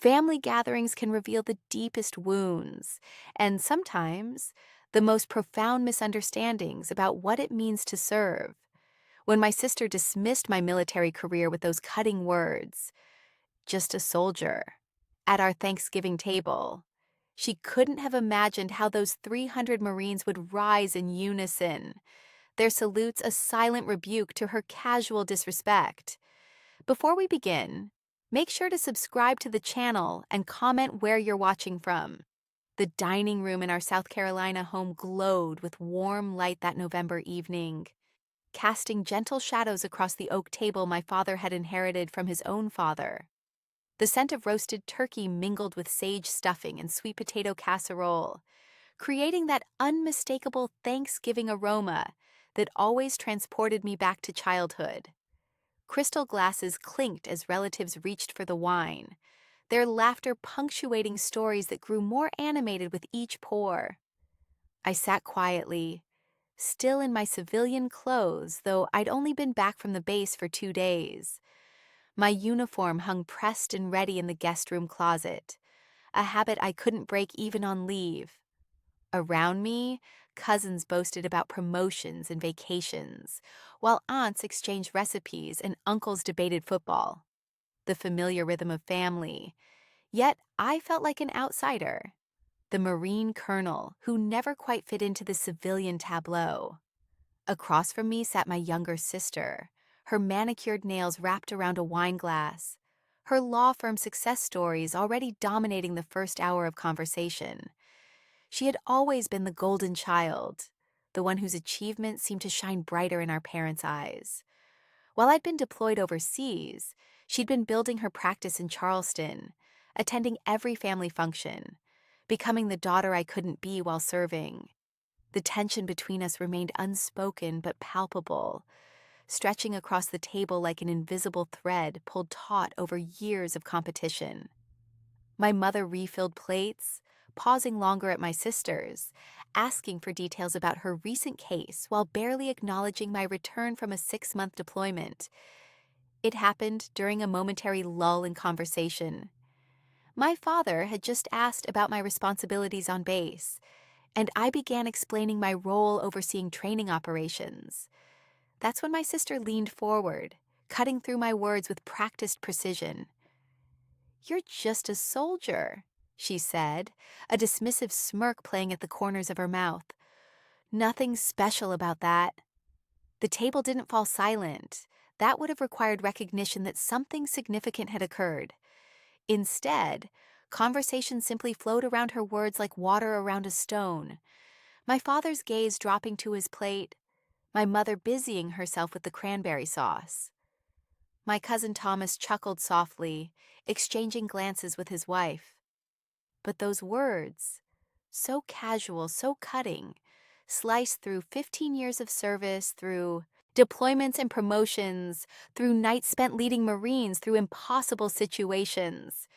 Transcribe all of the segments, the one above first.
Family gatherings can reveal the deepest wounds and sometimes the most profound misunderstandings about what it means to serve. When my sister dismissed my military career with those cutting words, just a soldier, at our Thanksgiving table, she couldn't have imagined how those 300 Marines would rise in unison, their salutes a silent rebuke to her casual disrespect. Before we begin, make sure to subscribe to the channel and comment where you're watching from. The dining room in our South Carolina home glowed with warm light that November evening, casting gentle shadows across the oak table my father had inherited from his own father. The scent of roasted turkey mingled with sage stuffing and sweet potato casserole, creating that unmistakable Thanksgiving aroma that always transported me back to childhood. Crystal glasses clinked as relatives reached for the wine, their laughter punctuating stories that grew more animated with each pour. I sat quietly, still in my civilian clothes, though I'd only been back from the base for 2 days. My uniform hung pressed and ready in the guest room closet, a habit I couldn't break even on leave. Around me, cousins boasted about promotions and vacations, while aunts exchanged recipes and uncles debated football. The familiar rhythm of family. Yet I felt like an outsider, the Marine colonel who never quite fit into the civilian tableau. Across from me sat my younger sister, her manicured nails wrapped around a wine glass, her law firm success stories already dominating the first hour of conversation. She had always been the golden child, the one whose achievements seemed to shine brighter in our parents' eyes. While I'd been deployed overseas, she'd been building her practice in Charleston, attending every family function, becoming the daughter I couldn't be while serving. The tension between us remained unspoken but palpable, stretching across the table like an invisible thread pulled taut over years of competition. My mother refilled plates, pausing longer at my sister's, asking for details about her recent case while barely acknowledging my return from a 6-month deployment. It happened during a momentary lull in conversation. My father had just asked about my responsibilities on base, and I began explaining my role overseeing training operations. That's when my sister leaned forward, cutting through my words with practiced precision. "You're just a soldier," she said, a dismissive smirk playing at the corners of her mouth. "Nothing special about that." The table didn't fall silent. That would have required recognition that something significant had occurred. Instead, conversation simply flowed around her words like water around a stone. My father's gaze dropping to his plate, my mother busying herself with the cranberry sauce. My cousin Thomas chuckled softly, exchanging glances with his wife. But those words, so casual, so cutting, sliced through 15 years of service, through deployments and promotions, through nights spent leading Marines through impossible situations.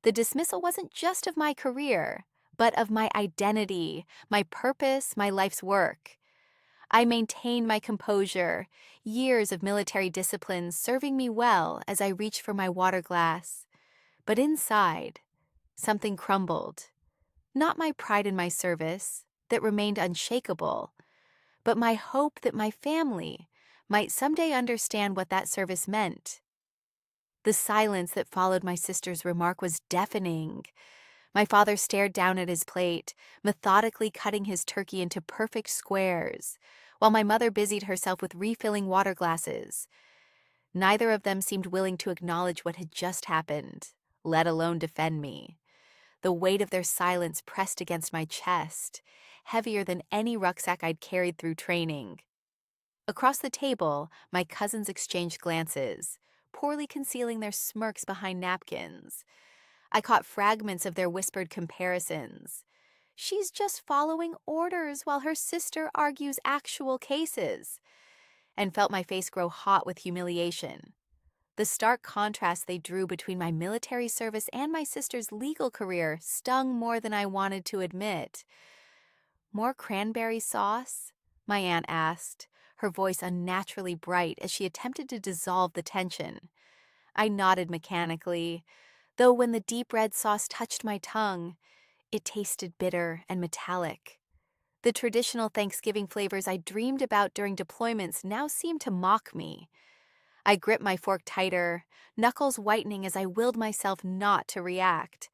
The dismissal wasn't just of my career, but of my identity, my purpose, my life's work. I maintained my composure, years of military discipline serving me well as I reached for my water glass. But inside, something crumbled. Not my pride in my service, that remained unshakable, but my hope that my family might someday understand what that service meant. The silence that followed my sister's remark was deafening. My father stared down at his plate, methodically cutting his turkey into perfect squares, while my mother busied herself with refilling water glasses. Neither of them seemed willing to acknowledge what had just happened, let alone defend me. The weight of their silence pressed against my chest, heavier than any rucksack I'd carried through training. Across the table, my cousins exchanged glances, poorly concealing their smirks behind napkins. I caught fragments of their whispered comparisons. "She's just following orders while her sister argues actual cases," and felt my face grow hot with humiliation. The stark contrast they drew between my military service and my sister's legal career stung more than I wanted to admit. "More cranberry sauce?" my aunt asked, her voice unnaturally bright as she attempted to dissolve the tension. I nodded mechanically, though when the deep red sauce touched my tongue, it tasted bitter and metallic. The traditional Thanksgiving flavors I dreamed about during deployments now seemed to mock me. I gripped my fork tighter, knuckles whitening as I willed myself not to react.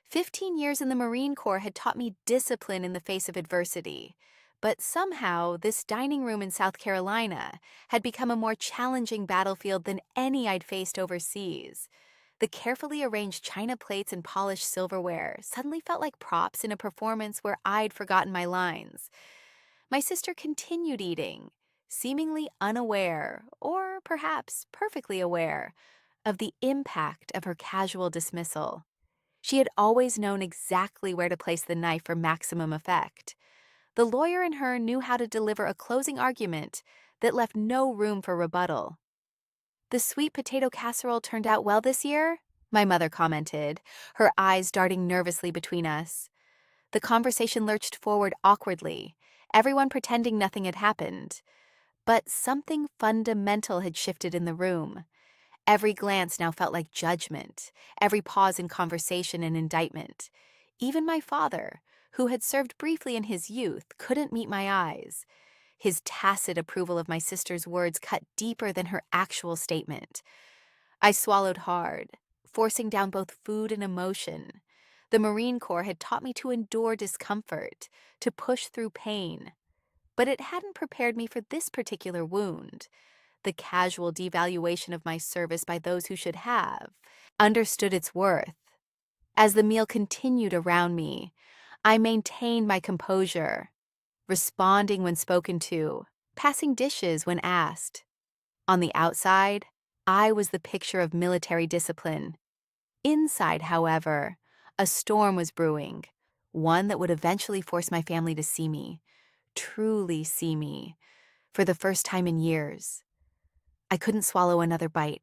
15 years in the Marine Corps had taught me discipline in the face of adversity. But somehow, this dining room in South Carolina had become a more challenging battlefield than any I'd faced overseas. The carefully arranged china plates and polished silverware suddenly felt like props in a performance where I'd forgotten my lines. My sister continued eating, seemingly unaware, or perhaps perfectly aware, of the impact of her casual dismissal. She had always known exactly where to place the knife for maximum effect. The lawyer in her knew how to deliver a closing argument that left no room for rebuttal. "The sweet potato casserole turned out well this year?" my mother commented, her eyes darting nervously between us. The conversation lurched forward awkwardly, everyone pretending nothing had happened. But something fundamental had shifted in the room. Every glance now felt like judgment, every pause in conversation an indictment. Even my father, who had served briefly in his youth, couldn't meet my eyes. His tacit approval of my sister's words cut deeper than her actual statement. I swallowed hard, forcing down both food and emotion. The Marine Corps had taught me to endure discomfort, to push through pain. But it hadn't prepared me for this particular wound. The casual devaluation of my service by those who should have understood its worth. As the meal continued around me, I maintained my composure, responding when spoken to, passing dishes when asked. On the outside, I was the picture of military discipline. Inside, however, a storm was brewing, one that would eventually force my family to see me, truly see me, for the first time in years. I couldn't swallow another bite.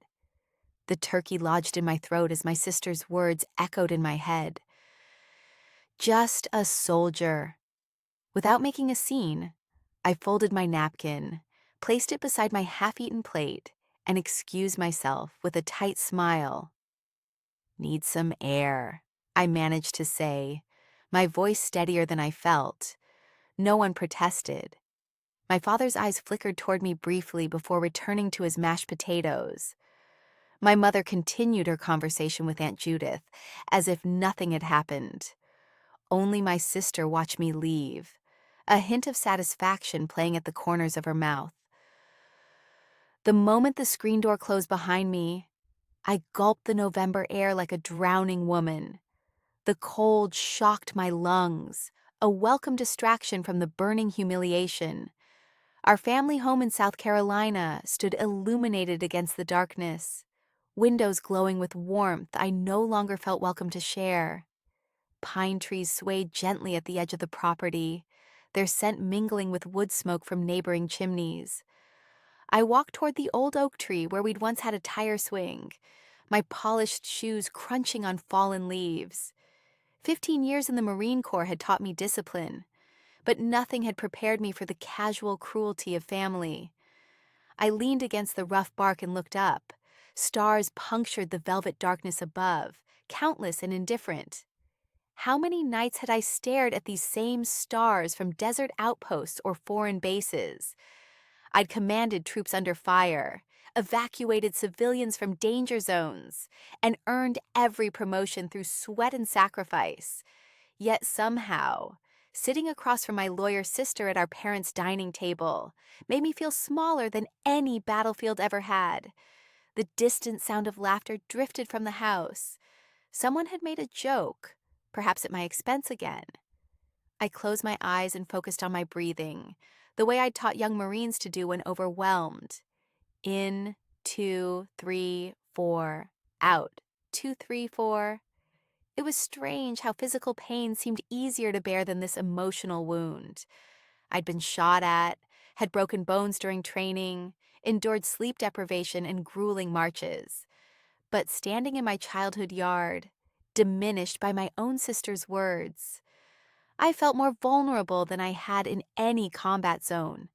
The turkey lodged in my throat as my sister's words echoed in my head. Just a soldier. Without making a scene, I folded my napkin, placed it beside my half-eaten plate, and excused myself with a tight smile. "Need some air," I managed to say, my voice steadier than I felt. No one protested. My father's eyes flickered toward me briefly before returning to his mashed potatoes. My mother continued her conversation with Aunt Judith, as if nothing had happened. Only my sister watched me leave, a hint of satisfaction playing at the corners of her mouth. The moment the screen door closed behind me, I gulped the November air like a drowning woman. The cold shocked my lungs, a welcome distraction from the burning humiliation. Our family home in South Carolina stood illuminated against the darkness, windows glowing with warmth I no longer felt welcome to share. Pine trees swayed gently at the edge of the property, their scent mingling with wood smoke from neighboring chimneys. I walked toward the old oak tree where we'd once had a tire swing, my polished shoes crunching on fallen leaves. 15 years in the Marine Corps had taught me discipline, but nothing had prepared me for the casual cruelty of family. I leaned against the rough bark and looked up. Stars punctured the velvet darkness above, countless and indifferent. How many nights had I stared at these same stars from desert outposts or foreign bases? I'd commanded troops under fire, evacuated civilians from danger zones, and earned every promotion through sweat and sacrifice. Yet somehow, sitting across from my lawyer sister at our parents' dining table made me feel smaller than any battlefield ever had. The distant sound of laughter drifted from the house. Someone had made a joke, perhaps at my expense again. I closed my eyes and focused on my breathing, the way I'd taught young Marines to do when overwhelmed. In, 2, 3, 4, out, 2, 3, 4. It was strange how physical pain seemed easier to bear than this emotional wound. I'd been shot at, had broken bones during training, endured sleep deprivation and grueling marches. But standing in my childhood yard, diminished by my own sister's words, I felt more vulnerable than I had in any combat zone.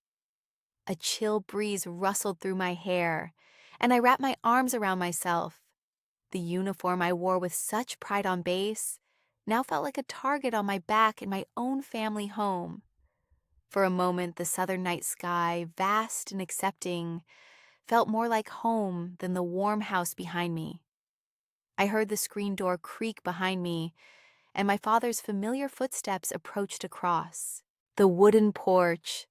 A chill breeze rustled through my hair, and I wrapped my arms around myself. The uniform I wore with such pride on base now felt like a target on my back in my own family home. For a moment, the southern night sky, vast and accepting, felt more like home than the warm house behind me. I heard the screen door creak behind me, and my father's familiar footsteps approached across. The wooden porch.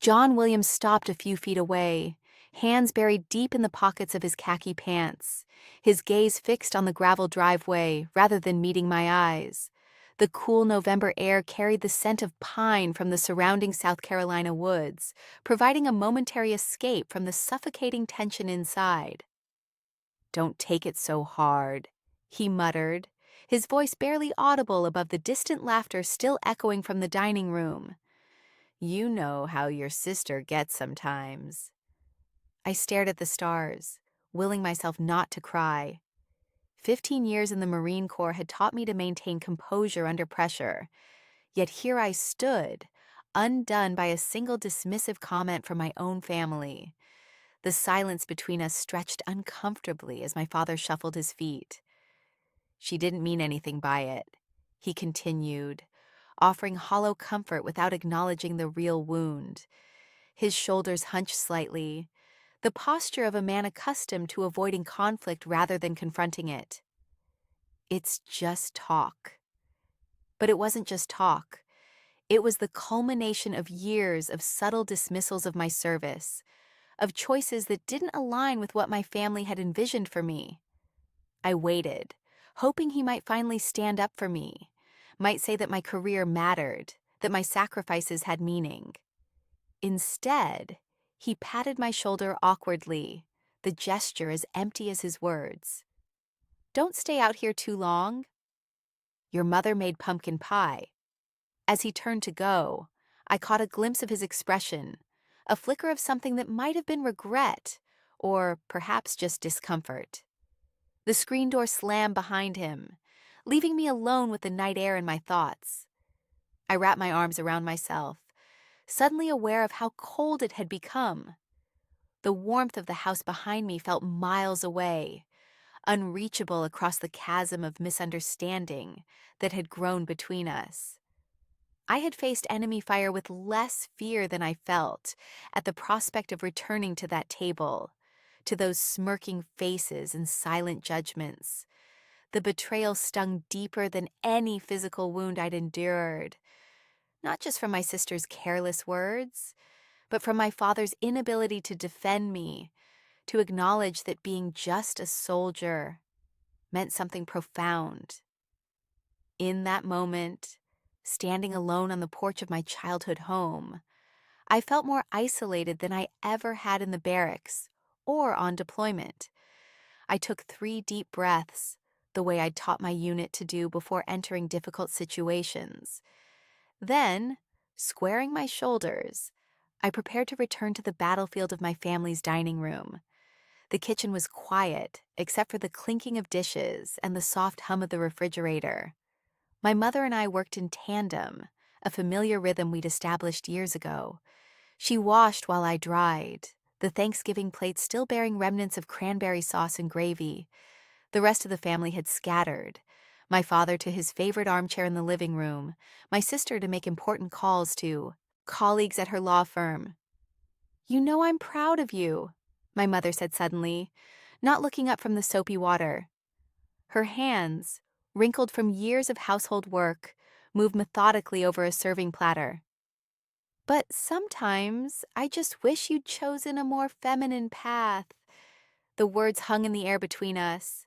John Williams stopped a few feet away, hands buried deep in the pockets of his khaki pants, his gaze fixed on the gravel driveway rather than meeting my eyes. The cool November air carried the scent of pine from the surrounding South Carolina woods, providing a momentary escape from the suffocating tension inside. "Don't take it so hard," he muttered, his voice barely audible above the distant laughter still echoing from the dining room. "You know how your sister gets sometimes." I stared at the stars, willing myself not to cry. 15 years in the Marine Corps had taught me to maintain composure under pressure. Yet here I stood, undone by a single dismissive comment from my own family. The silence between us stretched uncomfortably as my father shuffled his feet. "She didn't mean anything by it," he continued, offering hollow comfort without acknowledging the real wound. His shoulders hunched slightly, the posture of a man accustomed to avoiding conflict rather than confronting it. "It's just talk." But it wasn't just talk. It was the culmination of years of subtle dismissals of my service, of choices that didn't align with what my family had envisioned for me. I waited, hoping he might finally stand up for me, might say that my career mattered, that my sacrifices had meaning. Instead, he patted my shoulder awkwardly, the gesture as empty as his words. "Don't stay out here too long. Your mother made pumpkin pie." As he turned to go, I caught a glimpse of his expression, a flicker of something that might have been regret, or perhaps just discomfort. The screen door slammed behind him, leaving me alone with the night air and my thoughts. I wrapped my arms around myself, suddenly aware of how cold it had become. The warmth of the house behind me felt miles away, unreachable across the chasm of misunderstanding that had grown between us. I had faced enemy fire with less fear than I felt at the prospect of returning to that table, to those smirking faces and silent judgments. The betrayal stung deeper than any physical wound I'd endured, not just from my sister's careless words, but from my father's inability to defend me, to acknowledge that being just a soldier meant something profound. In that moment, standing alone on the porch of my childhood home, I felt more isolated than I ever had in the barracks or on deployment. I took 3 deep breaths, the way I'd taught my unit to do before entering difficult situations. Then, squaring my shoulders, I prepared to return to the battlefield of my family's dining room. The kitchen was quiet, except for the clinking of dishes and the soft hum of the refrigerator. My mother and I worked in tandem, a familiar rhythm we'd established years ago. She washed while I dried, the Thanksgiving plate still bearing remnants of cranberry sauce and gravy. The rest of the family had scattered, my father to his favorite armchair in the living room, my sister to make important calls to colleagues at her law firm. "You know I'm proud of you," my mother said suddenly, not looking up from the soapy water. Her hands, wrinkled from years of household work, moved methodically over a serving platter. "But sometimes I just wish you'd chosen a more feminine path." The words hung in the air between us.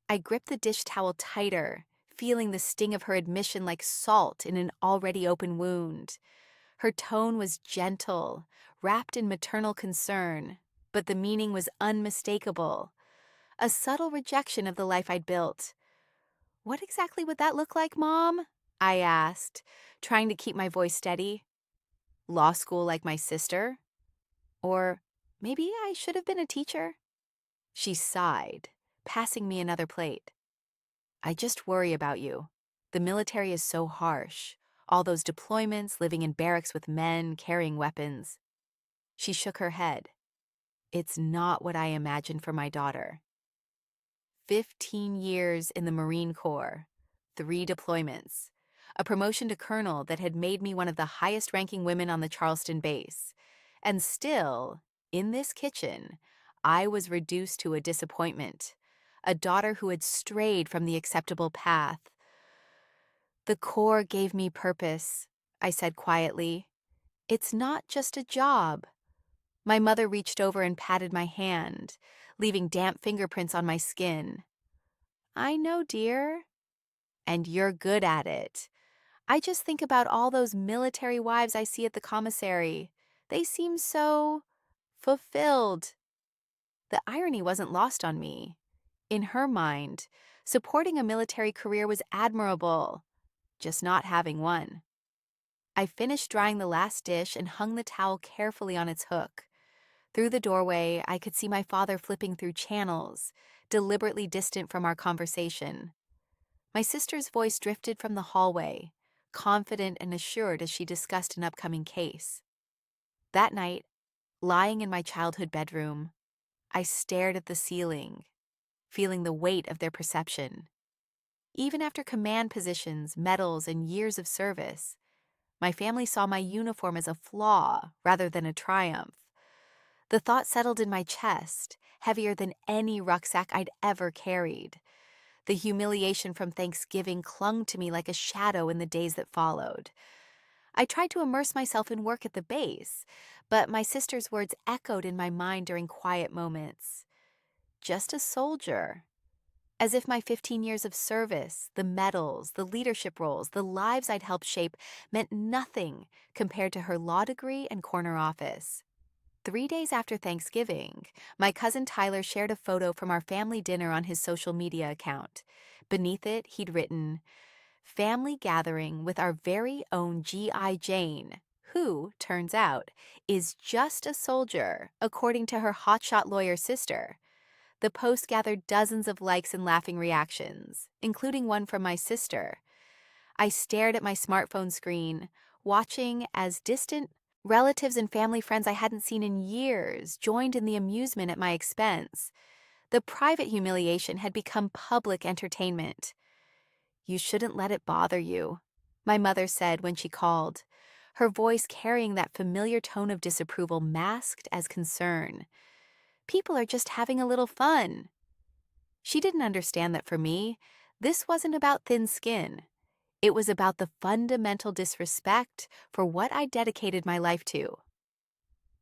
I gripped the dish towel tighter, feeling the sting of her admission like salt in an already open wound. Her tone was gentle, wrapped in maternal concern, but the meaning was unmistakable. A subtle rejection of the life I'd built. "What exactly would that look like, Mom?" I asked, trying to keep my voice steady. "Law school like my sister? Or maybe I should have been a teacher?" She sighed, passing me another plate. "I just worry about you. The military is so harsh. All those deployments, living in barracks with men, carrying weapons." She shook her head. "It's not what I imagined for my daughter." 15 years in the Marine Corps, 3 deployments, a promotion to colonel that had made me one of the highest ranking women on the Charleston base. And still, in this kitchen, I was reduced to a disappointment, a daughter who had strayed from the acceptable path. The Corps gave me purpose, I said quietly. It's not just a job. My mother reached over and patted my hand, leaving damp fingerprints on my skin. I know, dear. And you're good at it. I just think about all those military wives I see at the commissary. They seem so fulfilled. The irony wasn't lost on me. In her mind, supporting a military career was admirable, just not having one. I finished drying the last dish and hung the towel carefully on its hook. Through the doorway, I could see my father flipping through channels, deliberately distant from our conversation. My sister's voice drifted from the hallway, confident and assured as she discussed an upcoming case. That night, lying in my childhood bedroom, I stared at the ceiling, feeling the weight of their perception. Even after command positions, medals, and years of service, my family saw my uniform as a flaw rather than a triumph. The thought settled in my chest, heavier than any rucksack I'd ever carried. The humiliation from Thanksgiving clung to me like a shadow in the days that followed. I tried to immerse myself in work at the base, but my sister's words echoed in my mind during quiet moments. Just a soldier. As if my 15 years of service, the medals, the leadership roles, the lives I'd helped shape meant nothing compared to her law degree and corner office. 3 days after Thanksgiving, my cousin Tyler shared a photo from our family dinner on his social media account. Beneath it, he'd written, "Family gathering with our very own G.I. Jane, who, turns out, is just a soldier, according to her hotshot lawyer sister." The post gathered dozens of likes and laughing reactions, including one from my sister. I stared at my smartphone screen, watching as distant relatives and family friends I hadn't seen in years joined in the amusement at my expense. The private humiliation had become public entertainment. "You shouldn't let it bother you," my mother said when she called, her voice carrying that familiar tone of disapproval masked as concern. "People are just having a little fun." She didn't understand that for me, this wasn't about thin skin. It was about the fundamental disrespect for what I dedicated my life to.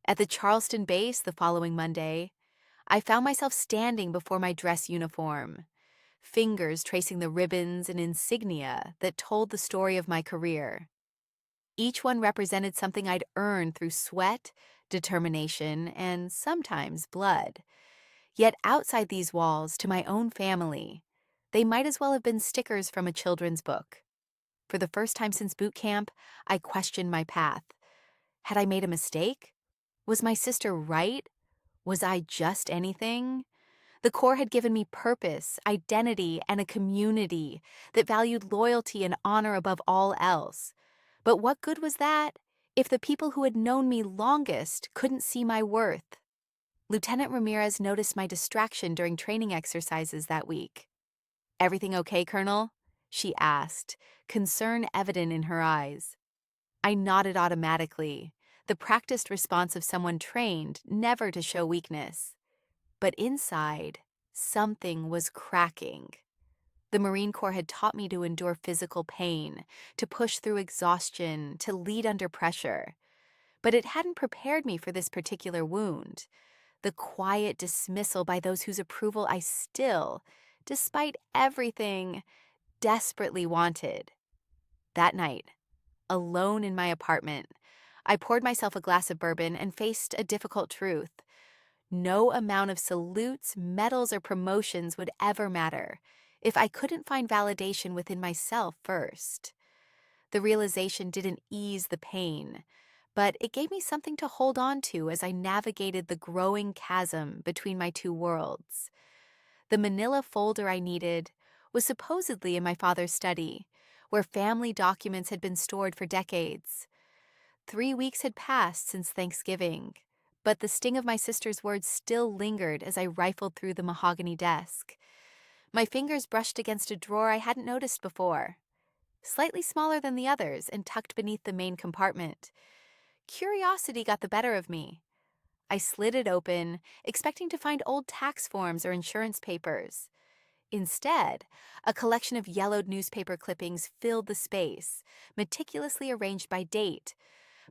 At the Charleston base the following Monday, I found myself standing before my dress uniform, fingers tracing the ribbons and insignia that told the story of my career. Each one represented something I'd earned through sweat, determination, and sometimes blood. Yet outside these walls, to my own family, they might as well have been stickers from a children's book. For the first time since boot camp, I questioned my path. Had I made a mistake? Was my sister right? Was I just anything? The Corps had given me purpose, identity, and a community that valued loyalty and honor above all else. But what good was that if the people who had known me longest couldn't see my worth? Lieutenant Ramirez noticed my distraction during training exercises that week. "Everything okay, Colonel?" she asked, concern evident in her eyes. I nodded automatically, the practiced response of someone trained never to show weakness. But inside, something was cracking. The Marine Corps had taught me to endure physical pain, to push through exhaustion, to lead under pressure. But it hadn't prepared me for this particular wound, the quiet dismissal by those whose approval I still, despite everything, desperately wanted. That night, alone in my apartment, I poured myself a glass of bourbon and faced a difficult truth. No amount of salutes, medals, or promotions would ever matter if I couldn't find validation within myself first. The realization didn't ease the pain, but it gave me something to hold on to as I navigated the growing chasm between my two worlds. The manila folder I needed was supposedly in my father's study, where family documents had been stored for decades. 3 weeks had passed since Thanksgiving, but the sting of my sister's words still lingered as I rifled through the mahogany desk. My fingers brushed against a drawer I hadn't noticed before, slightly smaller than the others and tucked beneath the main compartment. Curiosity got the better of me. I slid it open, expecting to find old tax forms or insurance papers. Instead, a collection of yellowed newspaper clippings filled the space, meticulously arranged by date.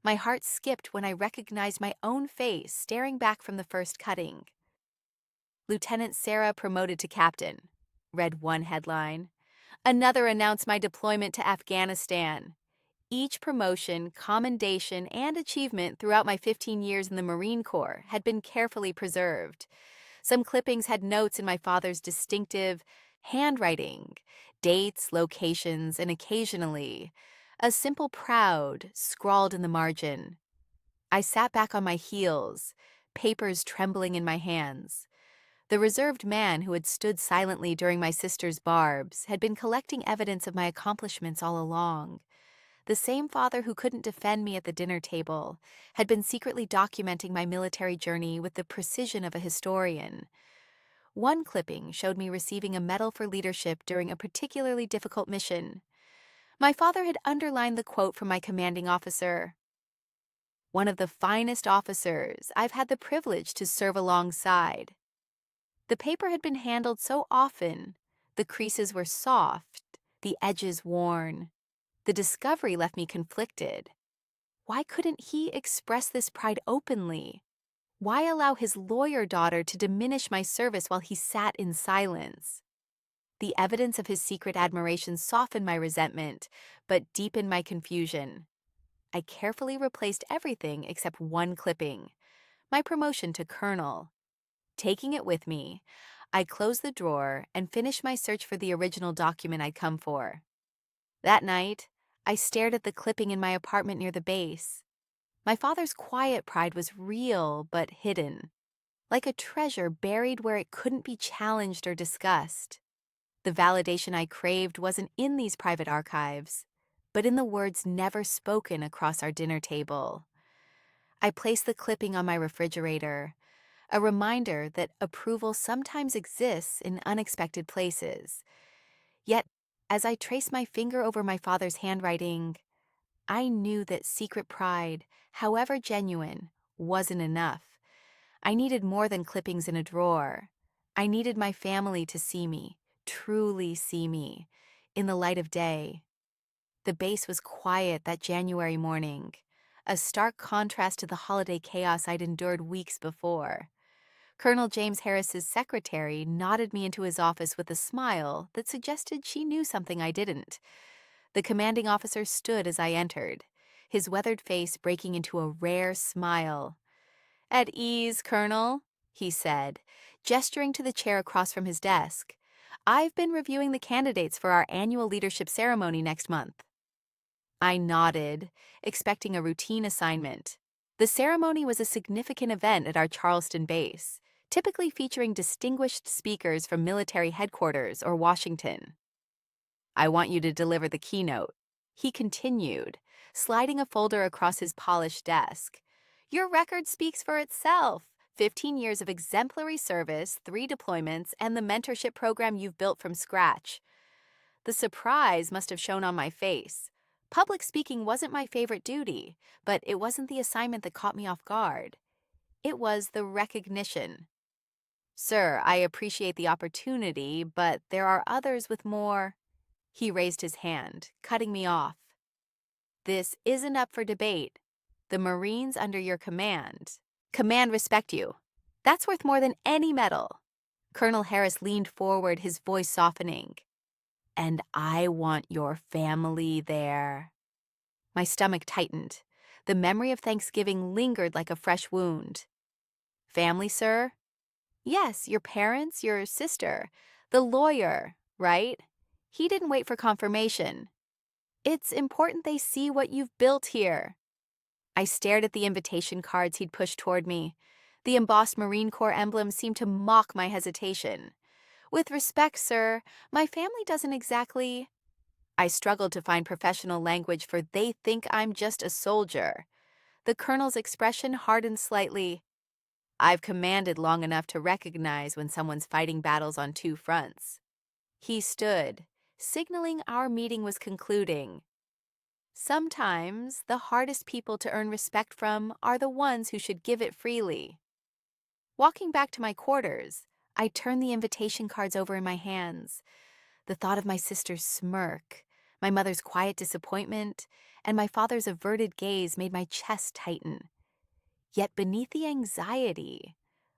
My heart skipped when I recognized my own face staring back from the first cutting. Lieutenant Sarah promoted to captain, read one headline. Another announced my deployment to Afghanistan. Each promotion, commendation, and achievement throughout my 15 years in the Marine Corps had been carefully preserved. Some clippings had notes in my father's distinctive handwriting, dates, locations, and occasionally, a simple proud scrawled in the margin. I sat back on my heels, papers trembling in my hands. The reserved man who had stood silently during my sister's barbs had been collecting evidence of my accomplishments all along. The same father who couldn't defend me at the dinner table had been secretly documenting my military journey with the precision of a historian. One clipping showed me receiving a medal for leadership during a particularly difficult mission. My father had underlined the quote from my commanding officer. One of the finest officers I've had the privilege to serve alongside. The paper had been handled so often, the creases were soft, the edges worn. The discovery left me conflicted. Why couldn't he express this pride openly? Why allow his lawyer daughter to diminish my service while he sat in silence? The evidence of his secret admiration softened my resentment, but deepened my confusion. I carefully replaced everything except one clipping, my promotion to colonel. Taking it with me, I closed the drawer and finished my search for the original document I'd come for. That night, I stared at the clipping in my apartment near the base. My father's quiet pride was real but hidden, like a treasure buried where it couldn't be challenged or discussed. The validation I craved wasn't in these private archives, but in the words never spoken across our dinner table. I placed the clipping on my refrigerator, a reminder that approval sometimes exists in unexpected places. Yet, as I traced my finger over my father's handwriting, I knew that secret pride, however genuine, wasn't enough. I needed more than clippings in a drawer. I needed my family to see me, truly see me, in the light of day. The base was quiet that January morning, a stark contrast to the holiday chaos I'd endured weeks before. Colonel James Harris's secretary nodded me into his office with a smile that suggested she knew something I didn't. The commanding officer stood as I entered, his weathered face breaking into a rare smile. "At ease, Colonel," he said, gesturing to the chair across from his desk. "I've been reviewing the candidates for our annual leadership ceremony next month." I nodded, expecting a routine assignment. The ceremony was a significant event at our Charleston base, typically featuring distinguished speakers from military headquarters or Washington. "I want you to deliver the keynote," he continued, sliding a folder across his polished desk. "Your record speaks for itself. 15 years of exemplary service, 3 deployments, and the mentorship program you've built from scratch." The surprise must have shown on my face. Public speaking wasn't my favorite duty, but it wasn't the assignment that caught me off guard. It was the recognition. "Sir, I appreciate the opportunity, but there are others with more—" He raised his hand, cutting me off. "This isn't up for debate. The Marines under your command respect you. That's worth more than any medal." Colonel Harris leaned forward, his voice softening. "And I want your family there." My stomach tightened. The memory of Thanksgiving lingered like a fresh wound. "Family, sir?" "Yes, your parents, your sister. The lawyer, right? He didn't wait for confirmation. It's important they see what you've built here." I stared at the invitation cards he'd pushed toward me. The embossed Marine Corps emblem seemed to mock my hesitation. "With respect, sir, my family doesn't exactly—" I struggled to find professional language for "they think I'm just a soldier." The colonel's expression hardened slightly. "I've commanded long enough to recognize when someone's fighting battles on 2 fronts." He stood, signaling our meeting was concluding. Sometimes the hardest people to earn respect from are the ones who should give it freely. Walking back to my quarters, I turned the invitation cards over in my hands. The thought of my sister's smirk, my mother's quiet disappointment, and my father's averted gaze made my chest tighten. Yet beneath the anxiety,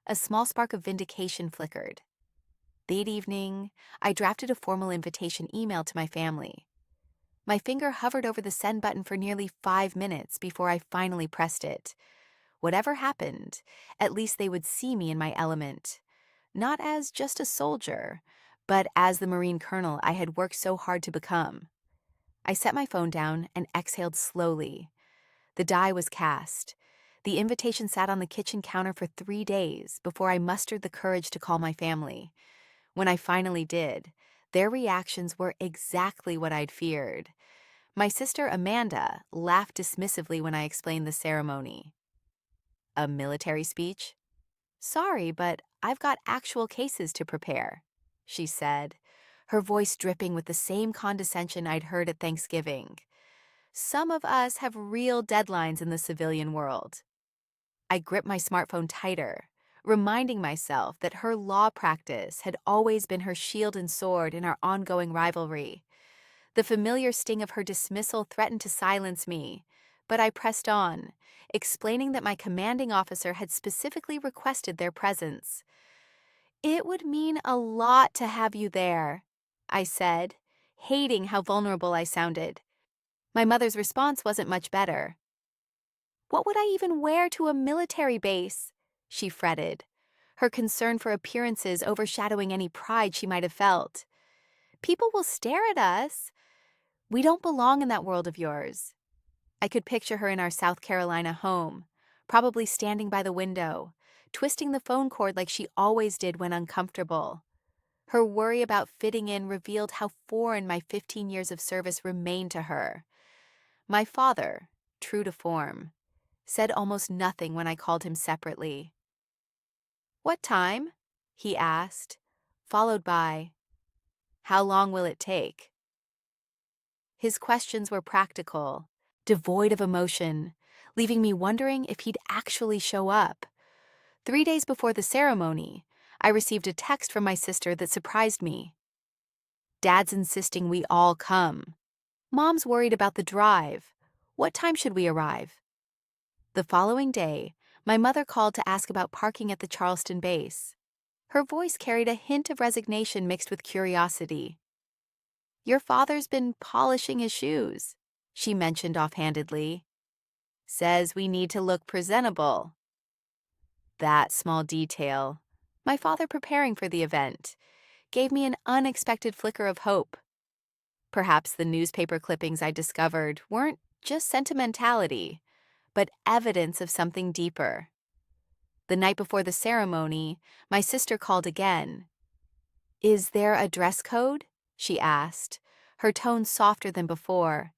a small spark of vindication flickered. That evening, I drafted a formal invitation email to my family. My finger hovered over the send button for nearly 5 minutes before I finally pressed it. Whatever happened, at least they would see me in my element. Not as just a soldier, but as the Marine colonel I had worked so hard to become. I set my phone down and exhaled slowly. The die was cast. The invitation sat on the kitchen counter for 3 days before I mustered the courage to call my family. When I finally did, their reactions were exactly what I'd feared. My sister Amanda laughed dismissively when I explained the ceremony. A military speech? Sorry, but I've got actual cases to prepare, she said, her voice dripping with the same condescension I'd heard at Thanksgiving. Some of us have real deadlines in the civilian world. I gripped my smartphone tighter, reminding myself that her law practice had always been her shield and sword in our ongoing rivalry. The familiar sting of her dismissal threatened to silence me, but I pressed on, explaining that my commanding officer had specifically requested their presence. It would mean a lot to have you there, I said, hating how vulnerable I sounded. My mother's response wasn't much better. What would I even wear to a military base? She fretted, her concern for appearances overshadowing any pride she might have felt. People will stare at us. We don't belong in that world of yours. I could picture her in our South Carolina home, probably standing by the window, twisting the phone cord like she always did when uncomfortable. Her worry about fitting in revealed how foreign my 15 years of service remained to her. My father, true to form, said almost nothing when I called him separately. "What time?" he asked, followed by, "How long will it take?" His questions were practical, devoid of emotion, leaving me wondering if he'd actually show up. 3 days before the ceremony, I received a text from my sister that surprised me. "Dad's insisting we all come. Mom's worried about the drive. What time should we arrive?" The following day, my mother called to ask about parking at the Charleston base. Her voice carried a hint of resignation mixed with curiosity. "Your father's been polishing his shoes," she mentioned offhandedly. "Says we need to look presentable." That small detail, my father preparing for the event, gave me an unexpected flicker of hope. Perhaps the newspaper clippings I discovered weren't just sentimentality, but evidence of something deeper. The night before the ceremony, my sister called again. "Is there a dress code?" she asked, her tone softer than before.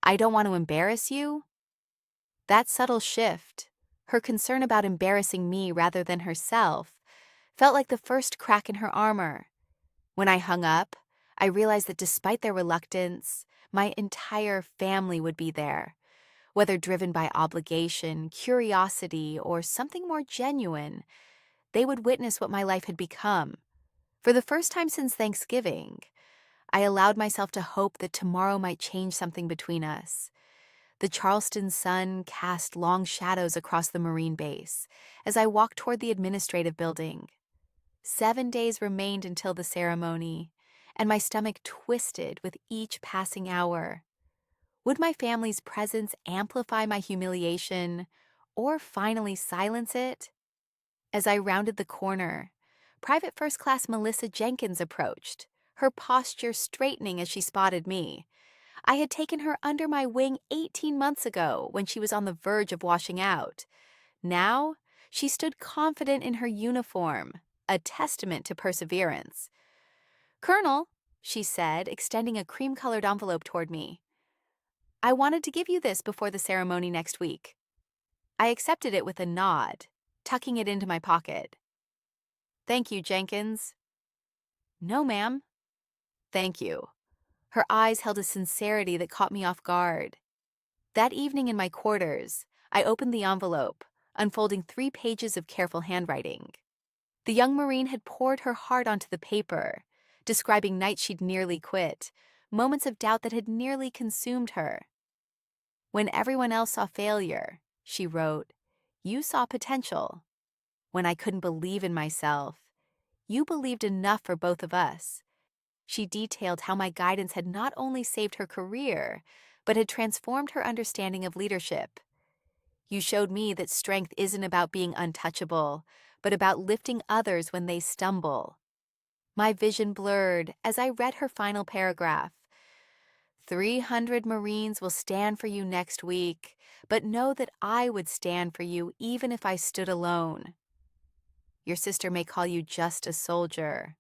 "I don't want to embarrass you." That subtle shift, her concern about embarrassing me rather than herself, felt like the first crack in her armor. When I hung up, I realized that despite their reluctance, my entire family would be there. Whether driven by obligation, curiosity, or something more genuine, they would witness what my life had become. For the first time since Thanksgiving, I allowed myself to hope that tomorrow might change something between us. The Charleston sun cast long shadows across the Marine base as I walked toward the administrative building. 7 days remained until the ceremony, and my stomach twisted with each passing hour. Would my family's presence amplify my humiliation or finally silence it? As I rounded the corner, Private First Class Melissa Jenkins approached, her posture straightening as she spotted me. I had taken her under my wing 18 months ago when she was on the verge of washing out. Now, she stood confident in her uniform, a testament to perseverance. "Colonel," she said, extending a cream-colored envelope toward me, "I wanted to give you this before the ceremony next week." I accepted it with a nod, tucking it into my pocket. "Thank you, Jenkins." "No, ma'am." Thank you." Her eyes held a sincerity that caught me off guard. That evening in my quarters, I opened the envelope, unfolding 3 pages of careful handwriting. The young Marine had poured her heart onto the paper, describing nights she'd nearly quit, moments of doubt that had nearly consumed her. "When everyone else saw failure," she wrote, "you saw potential. When I couldn't believe in myself, you believed enough for both of us." She detailed how my guidance had not only saved her career, but had transformed her understanding of leadership. "You showed me that strength isn't about being untouchable, but about lifting others when they stumble." My vision blurred as I read her final paragraph. 300 Marines will stand for you next week, but know that I would stand for you even if I stood alone. Your sister may call you just a soldier,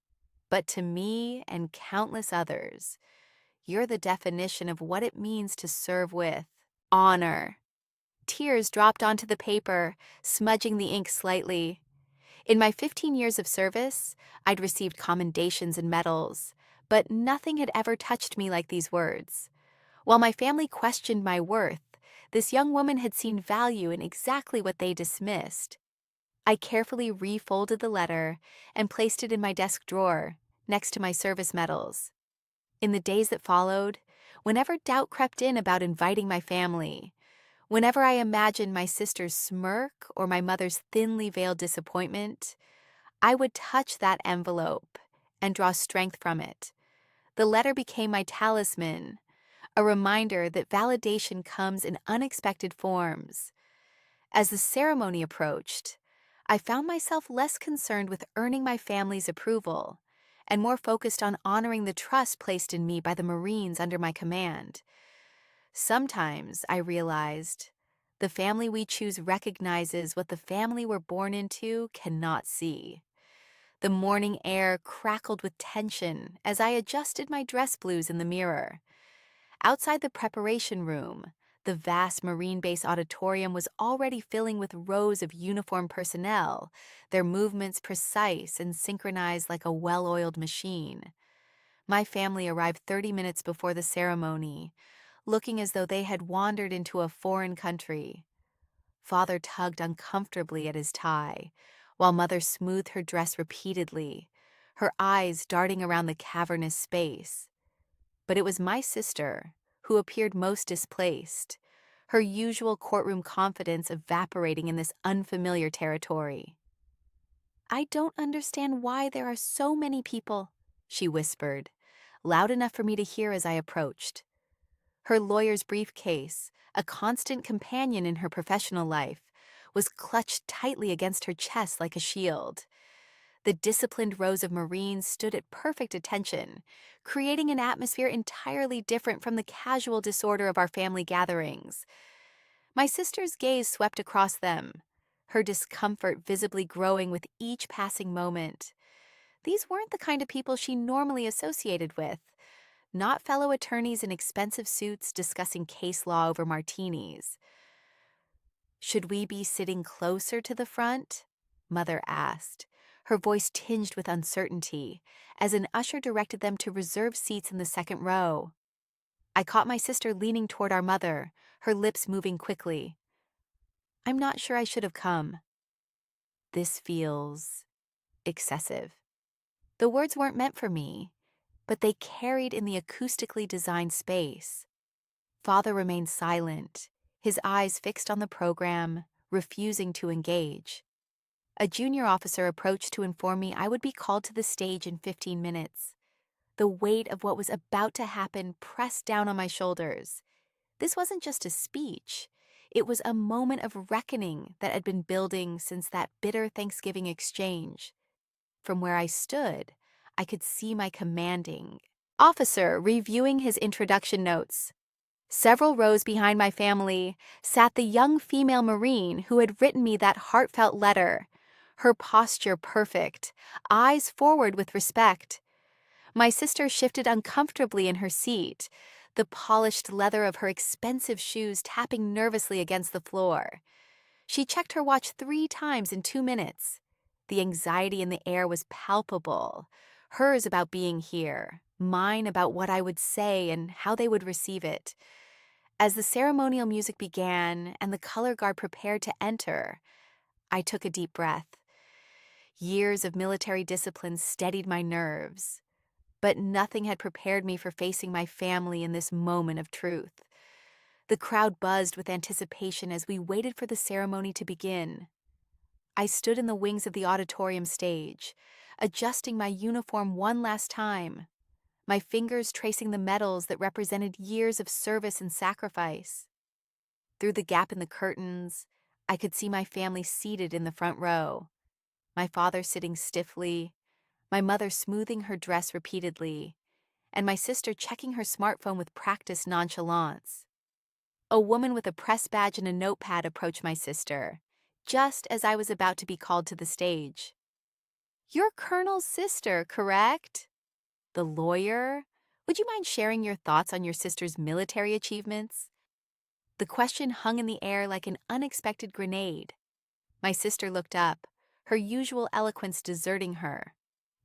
but to me and countless others, you're the definition of what it means to serve with honor." Tears dropped onto the paper, smudging the ink slightly. In my 15 years of service, I'd received commendations and medals, but nothing had ever touched me like these words. While my family questioned my worth, this young woman had seen value in exactly what they dismissed. I carefully refolded the letter and placed it in my desk drawer, next to my service medals. In the days that followed, whenever doubt crept in about inviting my family, whenever I imagined my sister's smirk or my mother's thinly veiled disappointment, I would touch that envelope and draw strength from it. The letter became my talisman, a reminder that validation comes in unexpected forms. As the ceremony approached, I found myself less concerned with earning my family's approval and more focused on honoring the trust placed in me by the Marines under my command. Sometimes, I realized, the family we choose recognizes what the family we're born into cannot see. The morning air crackled with tension as I adjusted my dress blues in the mirror. Outside the preparation room, the vast Marine Base auditorium was already filling with rows of uniformed personnel, their movements precise and synchronized like a well-oiled machine. My family arrived 30 minutes before the ceremony, looking as though they had wandered into a foreign country. Father tugged uncomfortably at his tie, while Mother smoothed her dress repeatedly, her eyes darting around the cavernous space. But it was my sister who appeared most displaced, her usual courtroom confidence evaporating in this unfamiliar territory. "I don't understand why there are so many people," she whispered, loud enough for me to hear as I approached. Her lawyer's briefcase, a constant companion in her professional life, was clutched tightly against her chest like a shield. The disciplined rows of Marines stood at perfect attention, creating an atmosphere entirely different from the casual disorder of our family gatherings. My sister's gaze swept across them, her discomfort visibly growing with each passing moment. These weren't the kind of people she normally associated with, not fellow attorneys in expensive suits discussing case law over martinis. "Should we be sitting closer to the front?" Mother asked, her voice tinged with uncertainty, as an usher directed them to reserve seats in the second row. I caught my sister leaning toward our mother, her lips moving quickly. "I'm not sure I should have come. This feels excessive." The words weren't meant for me, but they carried in the acoustically designed space. Father remained silent, his eyes fixed on the program, refusing to engage. A junior officer approached to inform me I would be called to the stage in 15 minutes. The weight of what was about to happen pressed down on my shoulders. This wasn't just a speech. It was a moment of reckoning that had been building since that bitter Thanksgiving exchange. From where I stood, I could see my commanding officer reviewing his introduction notes. Several rows behind my family sat the young female Marine who had written me that heartfelt letter, her posture perfect, eyes forward with respect. My sister shifted uncomfortably in her seat, the polished leather of her expensive shoes tapping nervously against the floor. She checked her watch 3 times in 2 minutes. The anxiety in the air was palpable, hers about being here, mine about what I would say and how they would receive it. As the ceremonial music began and the color guard prepared to enter, I took a deep breath. Years of military discipline steadied my nerves, but nothing had prepared me for facing my family in this moment of truth. The crowd buzzed with anticipation as we waited for the ceremony to begin. I stood in the wings of the auditorium stage, adjusting my uniform one last time, my fingers tracing the medals that represented years of service and sacrifice. Through the gap in the curtains, I could see my family seated in the front row, my father sitting stiffly, my mother smoothing her dress repeatedly, and my sister checking her smartphone with practiced nonchalance. A woman with a press badge and a notepad approached my sister, just as I was about to be called to the stage. "You're Colonel's sister, correct?" "The lawyer? Would you mind sharing your thoughts on your sister's military achievements?" The question hung in the air like an unexpected grenade. My sister looked up, her usual eloquence deserting her.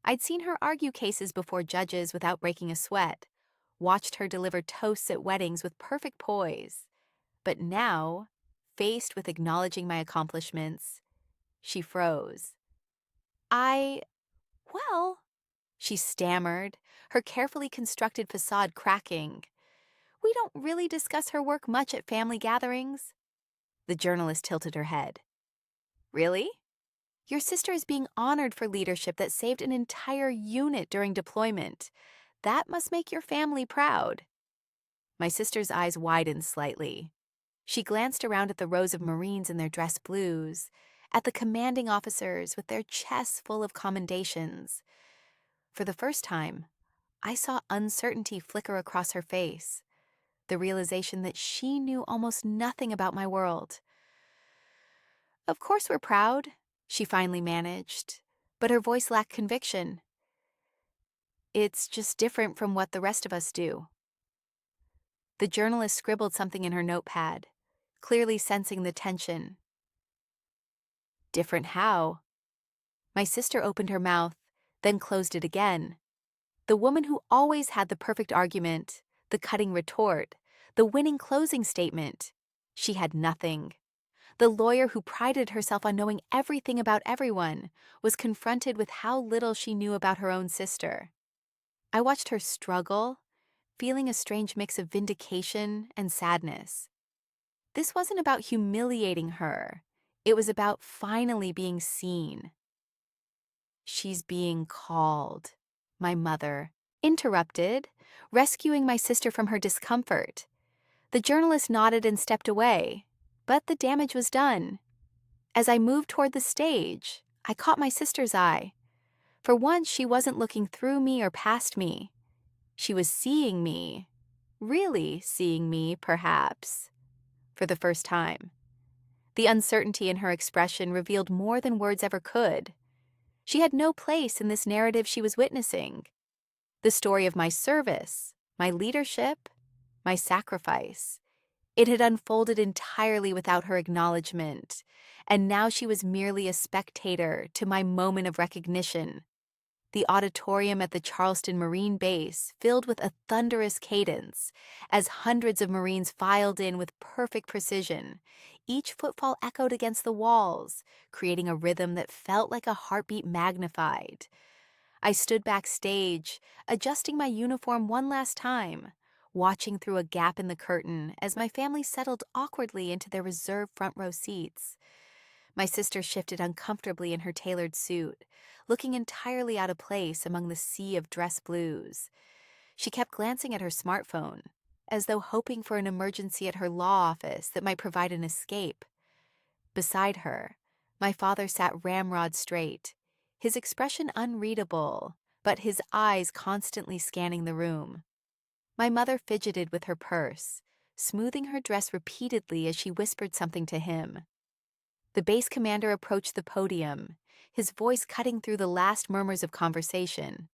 I'd seen her argue cases before judges without breaking a sweat, watched her deliver toasts at weddings with perfect poise. But now, faced with acknowledging my accomplishments, she froze. I, well, she stammered, her carefully constructed facade cracking. "We don't really discuss her work much at family gatherings." The journalist tilted her head. "Really? Your sister is being honored for leadership that saved an entire unit during deployment. That must make your family proud." My sister's eyes widened slightly. She glanced around at the rows of Marines in their dress blues, at the commanding officers with their chests full of commendations. For the first time, I saw uncertainty flicker across her face, the realization that she knew almost nothing about my world. "Of course we're proud," she finally managed, but her voice lacked conviction. "It's just different from what the rest of us do." The journalist scribbled something in her notepad, clearly sensing the tension. "Different how?" My sister opened her mouth, then closed it again. The woman who always had the perfect argument, the cutting retort, the winning closing statement. She had nothing. The lawyer who prided herself on knowing everything about everyone was confronted with how little she knew about her own sister. I watched her struggle, feeling a strange mix of vindication and sadness. This wasn't about humiliating her. It was about finally being seen. "She's being called," my mother interrupted, rescuing my sister from her discomfort. The journalist nodded and stepped away, but the damage was done. As I moved toward the stage, I caught my sister's eye. For once, she wasn't looking through me or past me. She was seeing me, really seeing me, perhaps, for the first time. The uncertainty in her expression revealed more than words ever could. She had no place in this narrative she was witnessing. The story of my service, my leadership, my sacrifice. It had unfolded entirely without her acknowledgement, and now she was merely a spectator to my moment of recognition. The auditorium at the Charleston Marine Base filled with a thunderous cadence as hundreds of Marines filed in with perfect precision. Each footfall echoed against the walls, creating a rhythm that felt like a heartbeat magnified. I stood backstage, adjusting my uniform one last time, watching through a gap in the curtain as my family settled awkwardly into their reserved front row seats. My sister shifted uncomfortably in her tailored suit, looking entirely out of place among the sea of dress blues. She kept glancing at her smartphone, as though hoping for an emergency at her law office that might provide an escape. Beside her, my father sat ramrod straight, his expression unreadable, but his eyes constantly scanning the room. My mother fidgeted with her purse, smoothing her dress repeatedly as she whispered something to him. The base commander approached the podium, his voice cutting through the last murmurs of conversation.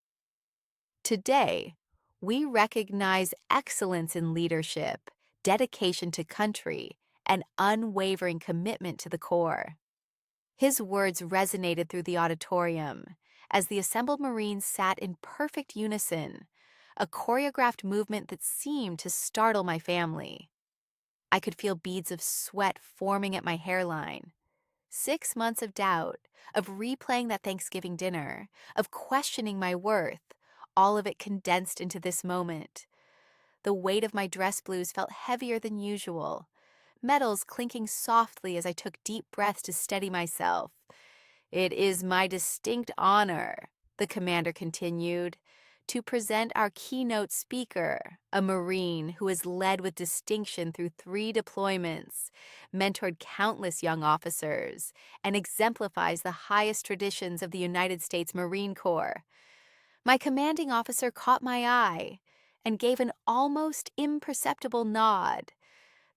"Today, we recognize excellence in leadership, dedication to country, and unwavering commitment to the Corps." His words resonated through the auditorium as the assembled Marines sat in perfect unison, a choreographed movement that seemed to startle my family. I could feel beads of sweat forming at my hairline. 6 months of doubt, of replaying that Thanksgiving dinner, of questioning my worth, all of it condensed into this moment. The weight of my dress blues felt heavier than usual, metals clinking softly as I took deep breaths to steady myself. "It is my distinct honor," the commander continued, "to present our keynote speaker, a Marine who has led with distinction through 3 deployments, mentored countless young officers, and exemplifies the highest traditions of the United States Marine Corps." My commanding officer caught my eye and gave an almost imperceptible nod.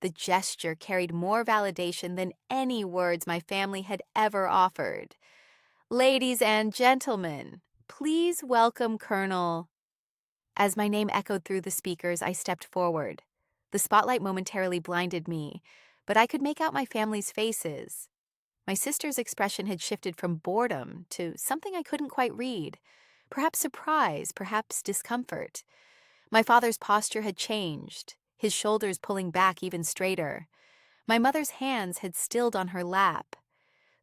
The gesture carried more validation than any words my family had ever offered. "Ladies and gentlemen, please welcome Colonel." As my name echoed through the speakers, I stepped forward. The spotlight momentarily blinded me, but I could make out my family's faces. My sister's expression had shifted from boredom to something I couldn't quite read. Perhaps surprise, perhaps discomfort. My father's posture had changed, his shoulders pulling back even straighter. My mother's hands had stilled on her lap.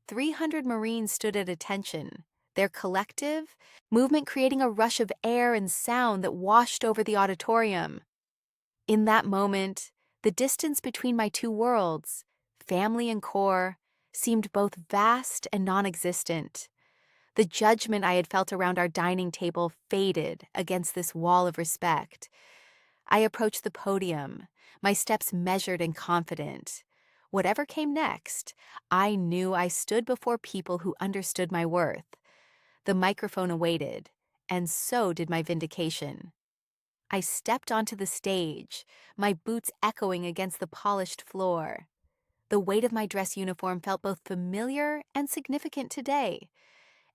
300 Marines stood at attention, their collective movement creating a rush of air and sound that washed over the auditorium. In that moment, the distance between my two worlds, family and corps, seemed both vast and non-existent. The judgment I had felt around our dining table faded against this wall of respect. I approached the podium, my steps measured and confident. Whatever came next, I knew I stood before people who understood my worth. The microphone awaited, and so did my vindication. I stepped onto the stage, my boots echoing against the polished floor. The weight of my dress uniform felt both familiar and significant today.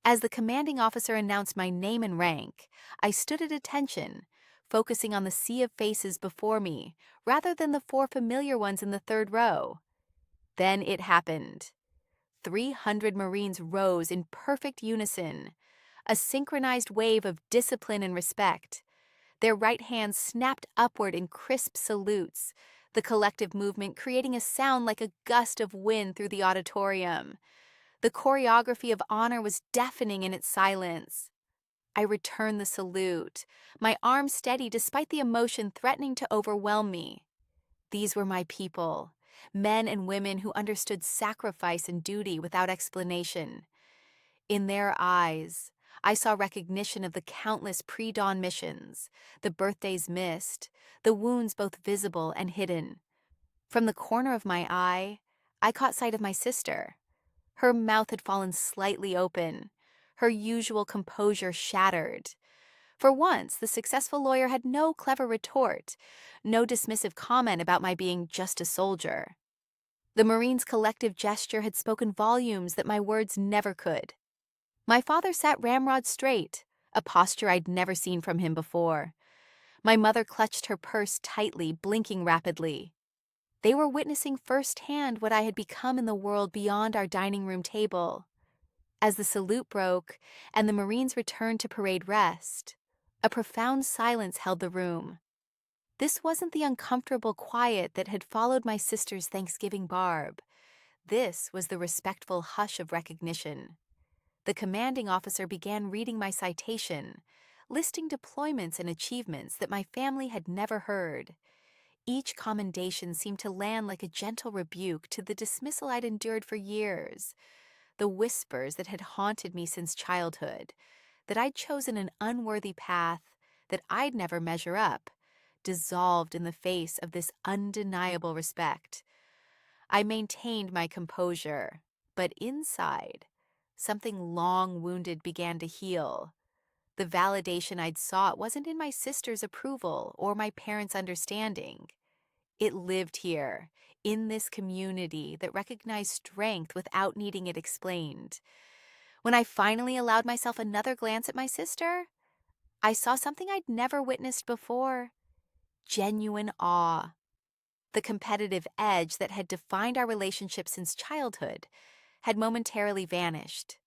As the commanding officer announced my name and rank, I stood at attention, focusing on the sea of faces before me rather than the 4 familiar ones in the third row. Then it happened. 300 Marines rose in perfect unison, a synchronized wave of discipline and respect. Their right hands snapped upward in crisp salutes, the collective movement creating a sound like a gust of wind through the auditorium. The choreography of honor was deafening in its silence. I returned the salute, my arm steady despite the emotion threatening to overwhelm me. These were my people, men and women who understood sacrifice and duty without explanation. In their eyes, I saw recognition of the countless pre-dawn missions, the birthdays missed, the wounds both visible and hidden. From the corner of my eye, I caught sight of my sister. Her mouth had fallen slightly open, her usual composure shattered. For once, the successful lawyer had no clever retort, no dismissive comment about my being just a soldier. The Marines' collective gesture had spoken volumes that my words never could. My father sat ramrod straight, a posture I'd never seen from him before. My mother clutched her purse tightly, blinking rapidly. They were witnessing firsthand what I had become in the world beyond our dining room table. As the salute broke and the Marines returned to parade rest, a profound silence held the room. This wasn't the uncomfortable quiet that had followed my sister's Thanksgiving barb. This was the respectful hush of recognition. The commanding officer began reading my citation, listing deployments and achievements that my family had never heard. Each commendation seemed to land like a gentle rebuke to the dismissal I'd endured for years, the whispers that had haunted me since childhood, that I'd chosen an unworthy path, that I'd never measure up, dissolved in the face of this undeniable respect. I maintained my composure, but inside, something long-wounded began to heal. The validation I'd sought wasn't in my sister's approval or my parents' understanding. It lived here, in this community that recognized strength without needing it explained. When I finally allowed myself another glance at my sister, I saw something I'd never witnessed before: genuine awe. The competitive edge that had defined our relationship since childhood had momentarily vanished.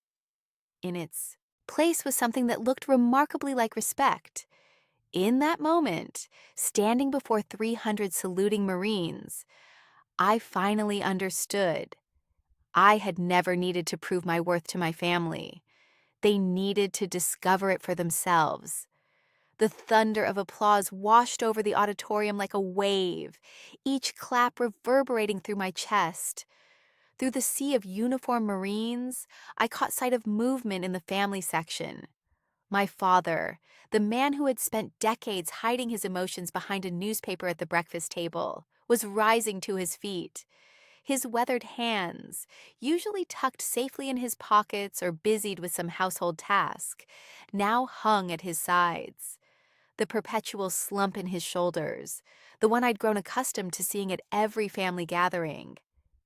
In its place was something that looked remarkably like respect. In that moment, standing before 300 saluting Marines, I finally understood. I had never needed to prove my worth to my family. They needed to discover it for themselves. The thunder of applause washed over the auditorium like a wave, each clap reverberating through my chest. Through the sea of uniformed Marines, I caught sight of movement in the family section. My father, the man who had spent decades hiding his emotions behind a newspaper at the breakfast table, was rising to his feet. His weathered hands, usually tucked safely in his pockets or busied with some household task, now hung at his sides. The perpetual slump in his shoulders, the one I'd grown accustomed to seeing at every family gathering,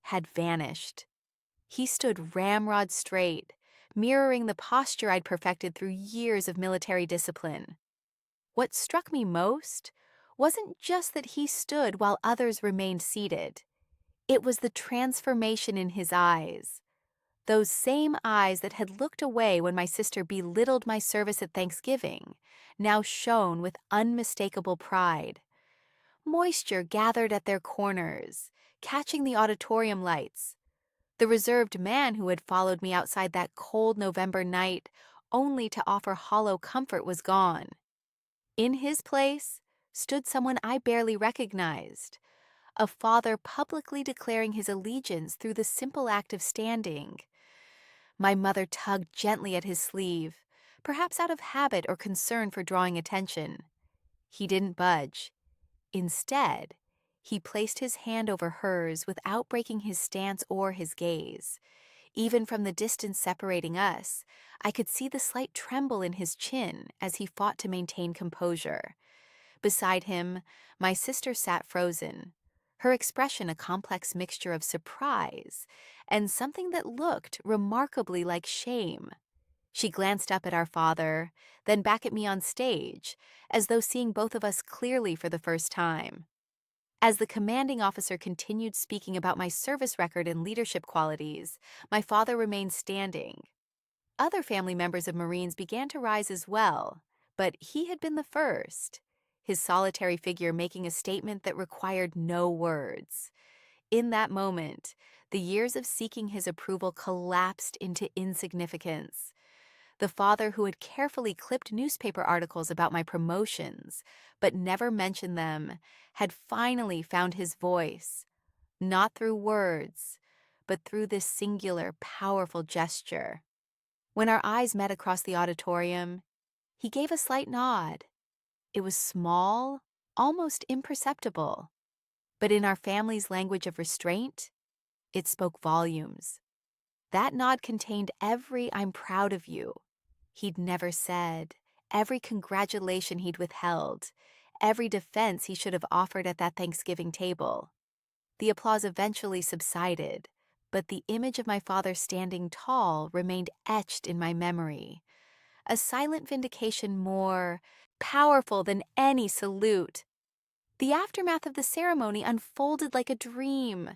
had vanished. He stood ramrod straight, mirroring the posture I'd perfected through years of military discipline. What struck me most wasn't just that he stood while others remained seated. It was the transformation in his eyes. Those same eyes that had looked away when my sister belittled my service at Thanksgiving now shone with unmistakable pride. Moisture gathered at their corners, catching the auditorium lights. The reserved man who had followed me outside that cold November night only to offer hollow comfort was gone. In his place stood someone I barely recognized, a father publicly declaring his allegiance through the simple act of standing. My mother tugged gently at his sleeve, perhaps out of habit or concern for drawing attention. He didn't budge. Instead, he placed his hand over hers without breaking his stance or his gaze. Even from the distance separating us, I could see the slight tremble in his chin as he fought to maintain composure. Beside him, my sister sat frozen, her expression a complex mixture of surprise and something that looked remarkably like shame. She glanced up at our father, then back at me on stage, as though seeing both of us clearly for the first time. As the commanding officer continued speaking about my service record and leadership qualities, my father remained standing. Other family members of Marines began to rise as well, but he had been the first, his solitary figure making a statement that required no words. In that moment, the years of seeking his approval collapsed into insignificance. The father who had carefully clipped newspaper articles about my promotions, but never mentioned them, had finally found his voice, not through words, but through this singular, powerful gesture. When our eyes met across the auditorium, he gave a slight nod. It was small, almost imperceptible, but in our family's language of restraint, it spoke volumes. That nod contained every "I'm proud of you" he'd never said, every congratulation he'd withheld, every defense he should have offered at that Thanksgiving table. The applause eventually subsided, but the image of my father standing tall remained etched in my memory, a silent vindication more powerful than any salute. The aftermath of the ceremony unfolded like a dream.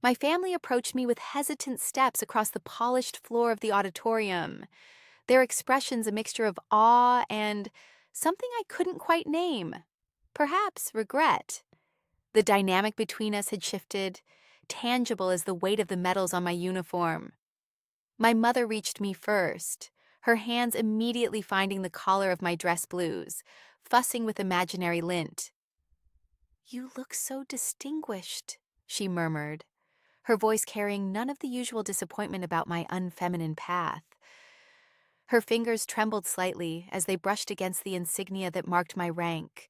My family approached me with hesitant steps across the polished floor of the auditorium, their expressions a mixture of awe and something I couldn't quite name, perhaps regret. The dynamic between us had shifted, tangible as the weight of the medals on my uniform. My mother reached me first, her hands immediately finding the collar of my dress blues, fussing with imaginary lint. "You look so distinguished," she murmured, her voice carrying none of the usual disappointment about my unfeminine path. Her fingers trembled slightly as they brushed against the insignia that marked my rank,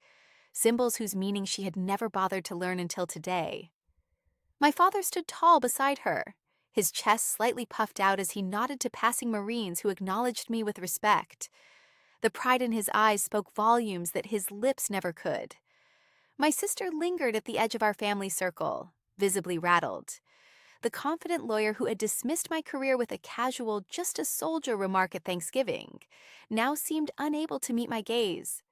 symbols whose meaning she had never bothered to learn until today. My father stood tall beside her, his chest slightly puffed out as he nodded to passing Marines who acknowledged me with respect. The pride in his eyes spoke volumes that his lips never could. My sister lingered at the edge of our family circle, visibly rattled. The confident lawyer who had dismissed my career with a casual "just a soldier" remark at Thanksgiving now seemed unable to meet my gaze.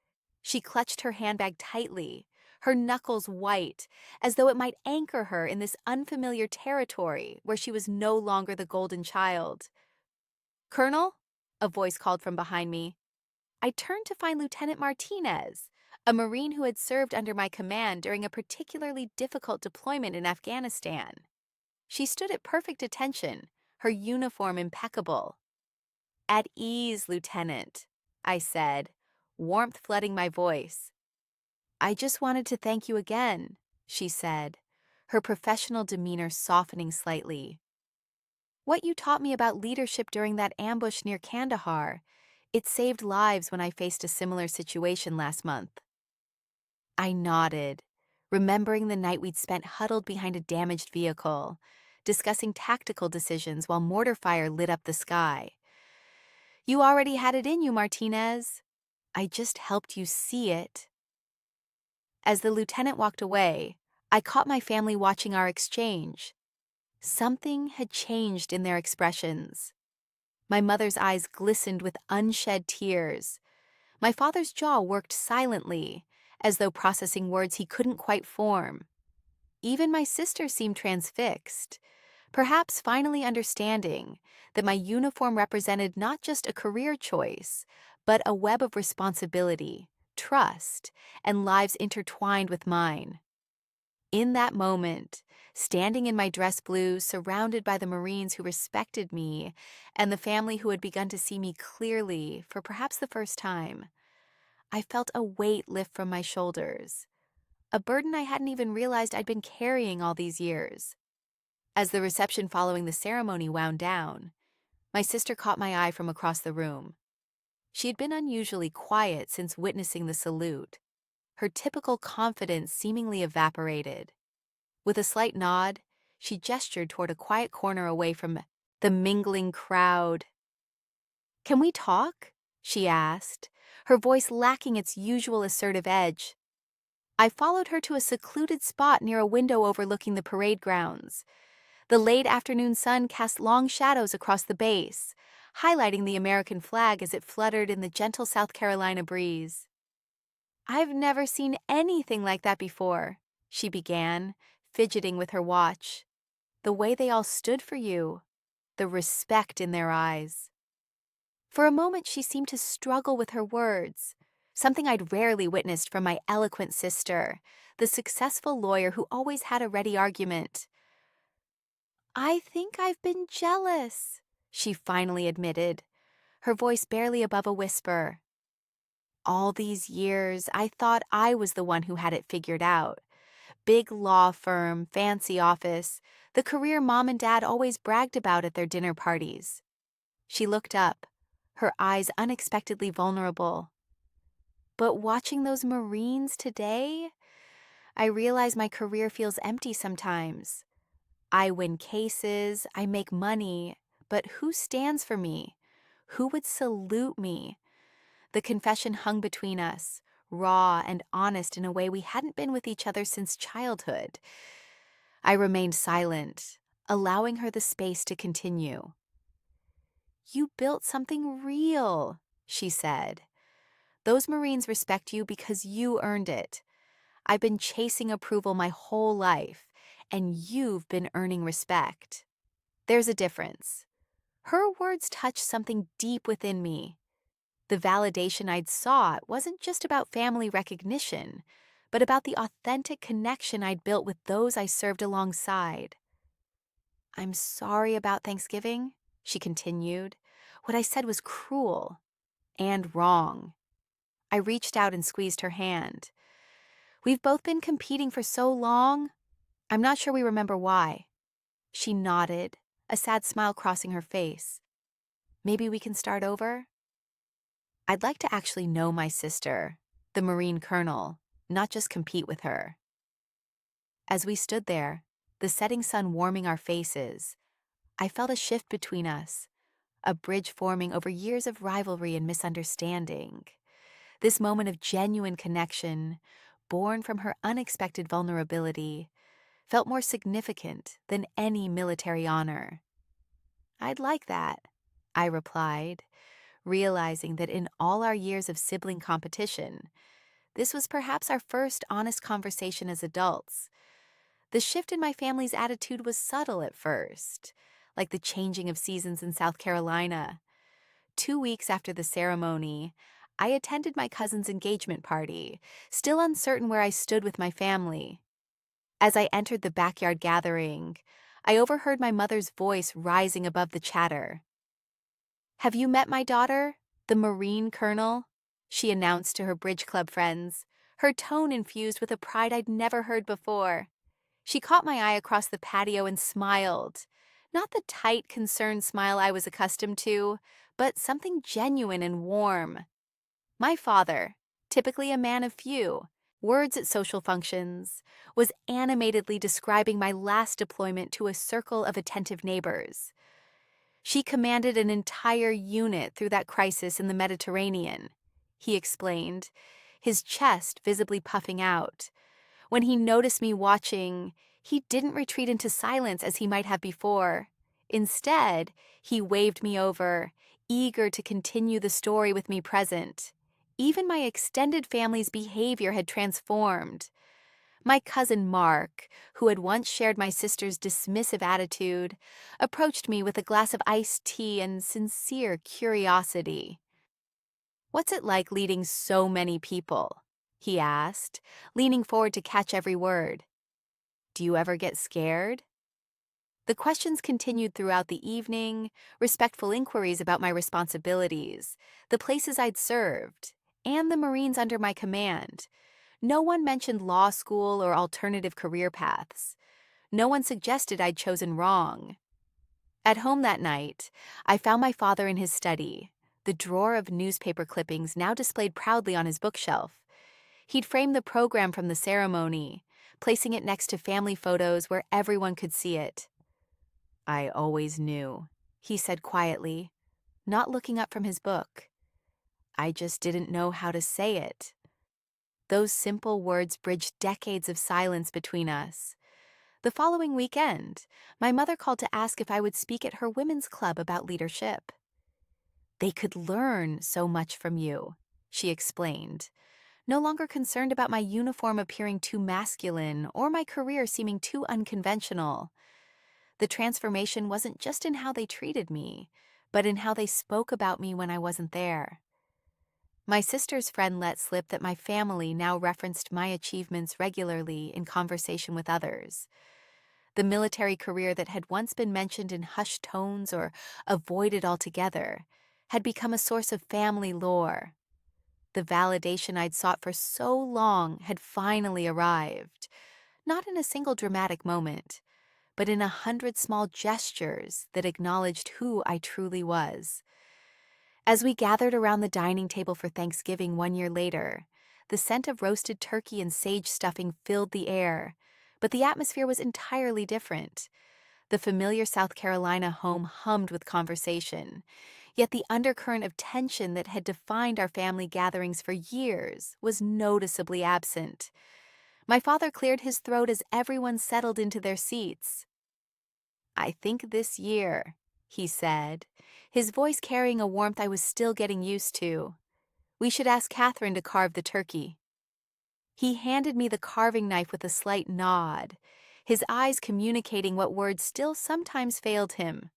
She clutched her handbag tightly, her knuckles white, as though it might anchor her in this unfamiliar territory where she was no longer the golden child. "Colonel?" a voice called from behind me. I turned to find Lieutenant Martinez, a Marine who had served under my command during a particularly difficult deployment in Afghanistan. She stood at perfect attention, her uniform impeccable. "At ease, Lieutenant," I said, warmth flooding my voice. "I just wanted to thank you again," she said, her professional demeanor softening slightly. "What you taught me about leadership during that ambush near Kandahar, it saved lives when I faced a similar situation last month." I nodded, remembering the night we'd spent huddled behind a damaged vehicle, discussing tactical decisions while mortar fire lit up the sky. "You already had it in you, Martinez. I just helped you see it." As the lieutenant walked away, I caught my family watching our exchange. Something had changed in their expressions. My mother's eyes glistened with unshed tears. My father's jaw worked silently, as though processing words he couldn't quite form. Even my sister seemed transfixed, perhaps finally understanding that my uniform represented not just a career choice, but a web of responsibility, trust, and lives intertwined with mine. In that moment, standing in my dress blue, surrounded by the Marines who respected me and the family who had begun to see me clearly for perhaps the first time, I felt a weight lift from my shoulders, a burden I hadn't even realized I'd been carrying all these years. As the reception following the ceremony wound down, my sister caught my eye from across the room. She had been unusually quiet since witnessing the salute, her typical confidence seemingly evaporated. With a slight nod, she gestured toward a quiet corner away from the mingling crowd. "Can we talk?" she asked, her voice lacking its usual assertive edge. I followed her to a secluded spot near a window overlooking the parade grounds. The late afternoon sun cast long shadows across the base, highlighting the American flag as it fluttered in the gentle South Carolina breeze. "I've never seen anything like that before," she began, fidgeting with her watch. "The way they all stood for you, the respect in their eyes." For a moment she seemed to struggle with her words, something I'd rarely witnessed from my eloquent sister, the successful lawyer who always had a ready argument. "I think I've been jealous," she finally admitted, her voice barely above a whisper. All these years, I thought I was the one who had it figured out. Big law firm, fancy office, the career mom and dad always bragged about at their dinner parties. She looked up, her eyes unexpectedly vulnerable. "But watching those Marines today, I realize my career feels empty sometimes. I win cases, I make money, but who stands for me? Who would salute me?" The confession hung between us, raw and honest in a way we hadn't been with each other since childhood. I remained silent, allowing her the space to continue. "You built something real," she said. "Those Marines respect you because you earned it. I've been chasing approval my whole life, and you've been earning respect. There's a difference." Her words touched something deep within me. The validation I'd sought wasn't just about family recognition, but about the authentic connection I'd built with those I served alongside. "I'm sorry about Thanksgiving," she continued. "What I said was cruel and wrong." I reached out and squeezed her hand. "We've both been competing for so long. I'm not sure we remember why." She nodded, a sad smile crossing her face. "Maybe we can start over?" I'd like to actually know my sister, the Marine colonel, not just compete with her. As we stood there, the setting sun warming our faces, I felt a shift between us, a bridge forming over years of rivalry and misunderstanding. This moment of genuine connection, born from her unexpected vulnerability, felt more significant than any military honor. "I'd like that," I replied, realizing that in all our years of sibling competition, this was perhaps our first honest conversation as adults. The shift in my family's attitude was subtle at first, like the changing of seasons in South Carolina. 2 weeks after the ceremony, I attended my cousin's engagement party, still uncertain where I stood with my family. As I entered the backyard gathering, I overheard my mother's voice rising above the chatter. "Have you met my daughter, the Marine Colonel?" she announced to her Bridge Club friends, her tone infused with a pride I'd never heard before. She caught my eye across the patio and smiled. Not the tight, concerned smile I was accustomed to, but something genuine and warm. My father, typically a man of few words at social functions, was animatedly describing my last deployment to a circle of attentive neighbors. "She commanded an entire unit through that crisis in the Mediterranean," he explained, his chest visibly puffing out. When he noticed me watching, he didn't retreat into silence as he might have before. Instead, he waved me over, eager to continue the story with me present. Even my extended family's behavior had transformed. My cousin Mark, who had once shared my sister's dismissive attitude, approached me with a glass of iced tea and sincere curiosity. "What's it like leading so many people?" he asked, leaning forward to catch every word. "Do you ever get scared?" The questions continued throughout the evening, respectful inquiries about my responsibilities, the places I'd served, and the Marines under my command. No one mentioned law school or alternative career paths. No one suggested I'd chosen wrong. At home that night, I found my father in his study, the drawer of newspaper clippings now displayed proudly on his bookshelf. He'd framed the program from the ceremony, placing it next to family photos where everyone could see it. "I always knew," he said quietly, not looking up from his book. "I just didn't know how to say it." Those simple words bridged decades of silence between us. The following weekend, my mother called to ask if I would speak at her women's club about leadership. "They could learn so much from you," she explained, no longer concerned about my uniform appearing too masculine or my career seeming too unconventional. The transformation wasn't just in how they treated me, but in how they spoke about me when I wasn't there. My sister's friend let slip that my family now referenced my achievements regularly in conversation with others. The military career that had once been mentioned in hushed tones or avoided altogether had become a source of family lore. The validation I'd sought for so long had finally arrived, not in a single dramatic moment, but in 100 small gestures that acknowledged who I truly was. As we gathered around the dining table for Thanksgiving 1 year later, the scent of roasted turkey and sage stuffing filled the air, but the atmosphere was entirely different. The familiar South Carolina home hummed with conversation, yet the undercurrent of tension that had defined our family gatherings for years was noticeably absent. My father cleared his throat as everyone settled into their seats. "I think this year," he said, his voice carrying a warmth I was still getting used to, "we should ask Catherine to carve the turkey." He handed me the carving knife with a slight nod, his eyes communicating what words still sometimes failed him.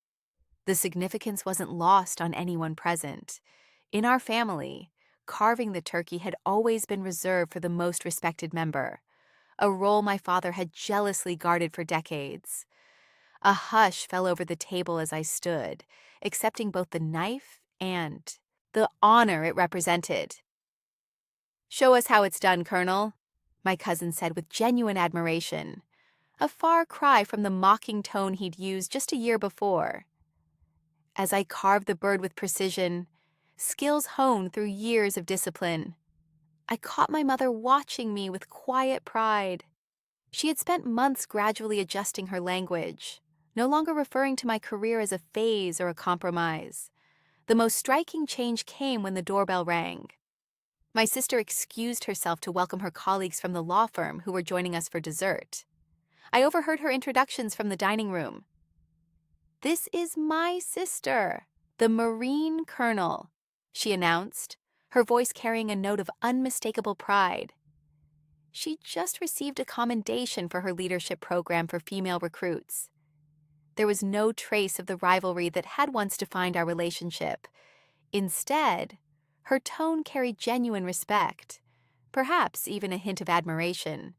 The significance wasn't lost on anyone present. In our family, carving the turkey had always been reserved for the most respected member, a role my father had jealously guarded for decades. A hush fell over the table as I stood, accepting both the knife and the honor it represented. "Show us how it's done, Colonel," my cousin said with genuine admiration, a far cry from the mocking tone he'd used just a year before. As I carved the bird with precision, skills honed through years of discipline, I caught my mother watching me with quiet pride. She had spent months gradually adjusting her language, no longer referring to my career as a phase or a compromise. The most striking change came when the doorbell rang. My sister excused herself to welcome her colleagues from the law firm who were joining us for dessert. I overheard her introductions from the dining room. "This is my sister, the Marine Colonel," she announced, her voice carrying a note of unmistakable pride. She just received a commendation for her leadership program for female recruits. There was no trace of the rivalry that had once defined our relationship. Instead, Her tone carried genuine respect, perhaps even a hint of admiration.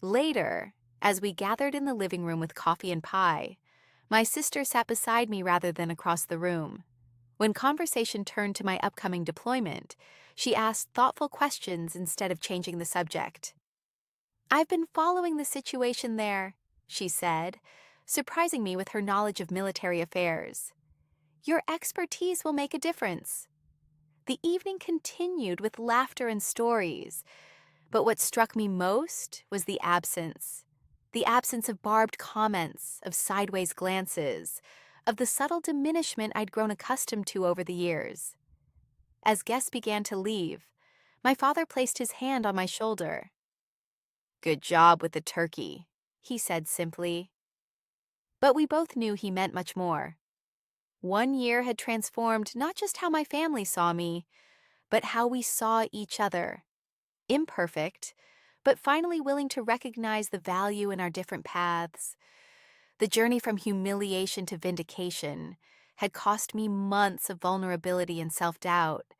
Later, as we gathered in the living room with coffee and pie, my sister sat beside me rather than across the room. When conversation turned to my upcoming deployment, she asked thoughtful questions instead of changing the subject. "I've been following the situation there," she said, surprising me with her knowledge of military affairs. "Your expertise will make a difference." The evening continued with laughter and stories, but what struck me most was the absence. The absence of barbed comments, of sideways glances, of the subtle diminishment I'd grown accustomed to over the years. As guests began to leave, my father placed his hand on my shoulder. "Good job with the turkey," he said simply. But we both knew he meant much more. 1 year had transformed not just how my family saw me, but how we saw each other. Imperfect, but finally willing to recognize the value in our different paths. The journey from humiliation to vindication had cost me months of vulnerability and self-doubt.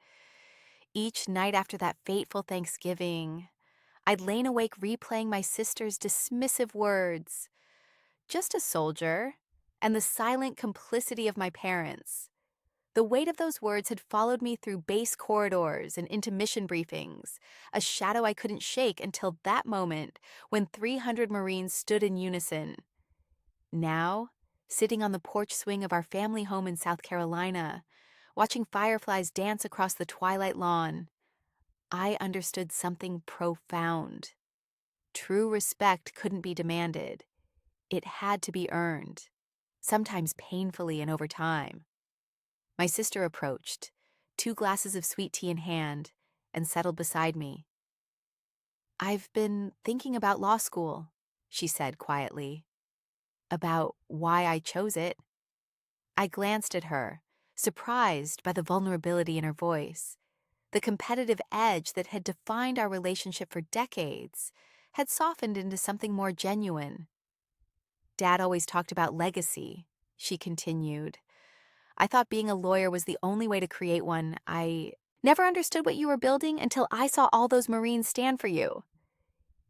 Each night after that fateful Thanksgiving, I'd lain awake replaying my sister's dismissive words. "Just a soldier," and the silent complicity of my parents. The weight of those words had followed me through base corridors and into mission briefings, a shadow I couldn't shake until that moment when 300 Marines stood in unison. Now, sitting on the porch swing of our family home in South Carolina, watching fireflies dance across the twilight lawn, I understood something profound. True respect couldn't be demanded. It had to be earned, sometimes painfully and over time. My sister approached, 2 glasses of sweet tea in hand, and settled beside me. "I've been thinking about law school," she said quietly. "About why I chose it." I glanced at her, surprised by the vulnerability in her voice. The competitive edge that had defined our relationship for decades had softened into something more genuine. "Dad always talked about legacy," she continued. "I thought being a lawyer was the only way to create one. I never understood what you were building until I saw all those Marines stand for you."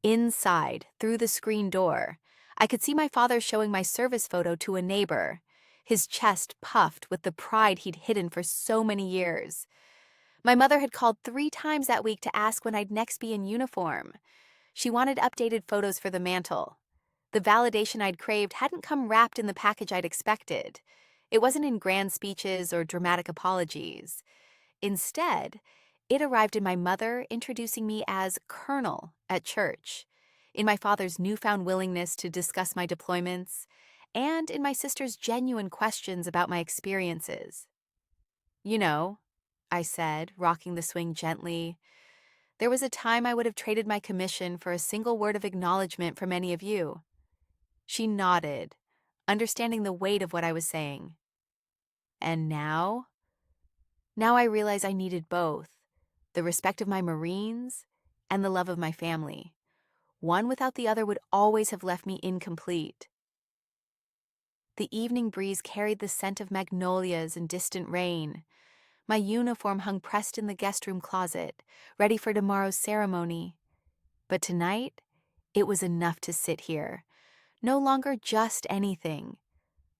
Inside, through the screen door, I could see my father showing my service photo to a neighbor, his chest puffed with the pride he'd hidden for so many years. My mother had called 3 times that week to ask when I'd next be in uniform. She wanted updated photos for the mantle. The validation I'd craved hadn't come wrapped in the package I'd expected. It wasn't in grand speeches or dramatic apologies. Instead, it arrived in my mother introducing me as Colonel at church, in my father's newfound willingness to discuss my deployments, and in my sister's genuine questions about my experiences. "You know," I said, rocking the swing gently, "there was a time I would have traded my commission for a single word of acknowledgement from any of you." She nodded, understanding the weight of what I was saying. "And now?" "Now I realize I needed both, the respect of my Marines and the love of my family. One without the other would always have left me incomplete." The evening breeze carried the scent of magnolias and distant rain. My uniform hung pressed in the guest room closet, ready for tomorrow's ceremony. But tonight, it was enough to sit here, no longer just anything.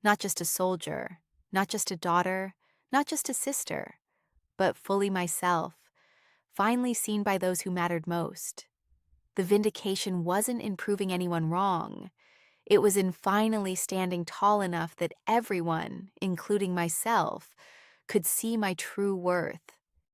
Not just a soldier, not just a daughter, not just a sister, but fully myself, finally seen by those who mattered most. The vindication wasn't in proving anyone wrong. It was in finally standing tall enough that everyone, including myself, could see my true worth.